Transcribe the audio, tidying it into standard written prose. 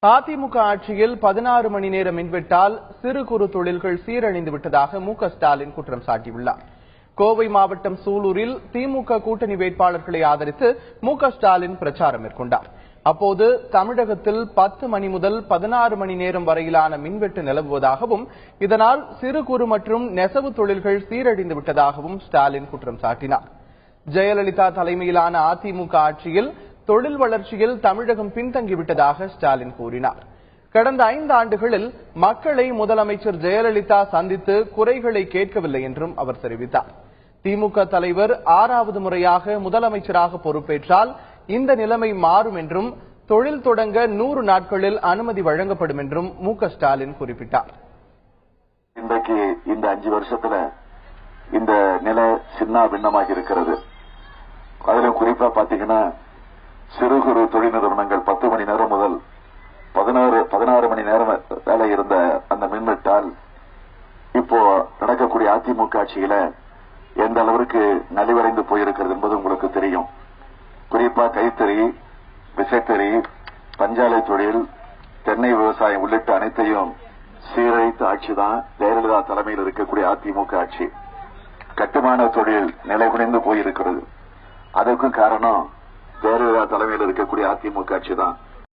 அதிமுக ஆட்சியில் 16 மணி நேர மின்வெட்டால் சிறு குறு தொழில்கள் சீரழிந்து விட்டதாக மு.க.ஸ்டாலின் குற்றம் சாட்டியுள்ளார். கோவை மாவட்டம் சூலூரில் திமுக கூட்டணி வேட்பாளர்களை ஆதரித்து மு.க.ஸ்டாலின் பிரச்சாரம் மேற்கொண்டார். அப்போது தமிழகத்தில் 10 மணி முதல் 16 மணி நேரம் வரையிலான மின்வெட்டு நிலவுவதாகவும் இதனால் சிறு குறு மற்றும் நெசவு தொழில்கள் சீரழிந்து விட்டதாகவும் ஸ்டாலின் குற்றம் சாட்டினார். ஜெயலலிதா தலைமையிலான அதிமுக ஆட்சியில் தொழில் வளர்ச்சியில் தமிழகம் பின்தங்கிவிட்டதாக ஸ்டாலின் கூறினார். கடந்த 5 ஆண்டுகளில் மக்களை முதலமைச்சர் ஜெயலலிதா சந்தித்து குறைகளை கேட்கவில்லை என்றும் அவர் தெரிவித்தார். திமுக தலைவர் 6வது முறையாக முதலமைச்சராக பொறுப்பேற்றால் இந்த நிலைமை மாறும் என்றும் தொழில் தொடங்க 100 நாட்களில் அனுமதி வழங்கப்படும் என்றும் மு.க.ஸ்டாலின் குறிப்பிட்டார். இன்றைக்கு இந்த 5 வருஷத்துல இந்த நிலை சின்ன பின்னமாக இருக்கிறது. அதிலும் குறிப்பா பாத்தீங்கன்னா சிறு குறு தொழில் நிறுவனங்கள் 10 மணி நேரம் முதல் 16 மணி நேரம் வேலை இருந்த அந்த மின்வெட்டால் இப்போ நடக்கக்கூடிய அதிமுக ஆட்சியில எந்த அளவிற்கு நலிவடைந்து போயிருக்கிறது என்பது உங்களுக்கு தெரியும். குறிப்பா கைத்தறி, விசைத்தறி, பஞ்சாலை தொழில், தென்னை விவசாயம் உள்ளிட்ட அனைத்தையும் சீரழித்த ஆட்சிதான் ஜெயலலிதா தலைமையில் இருக்கக்கூடிய அதிமுக ஆட்சி. கட்டுமான தொழில் நிலைகுலைந்து போயிருக்கிறது. அதற்கும் காரணம் ஜெயலலிதா தலைமையில் இருக்கக்கூடிய அதிமுக ஆட்சி தான்.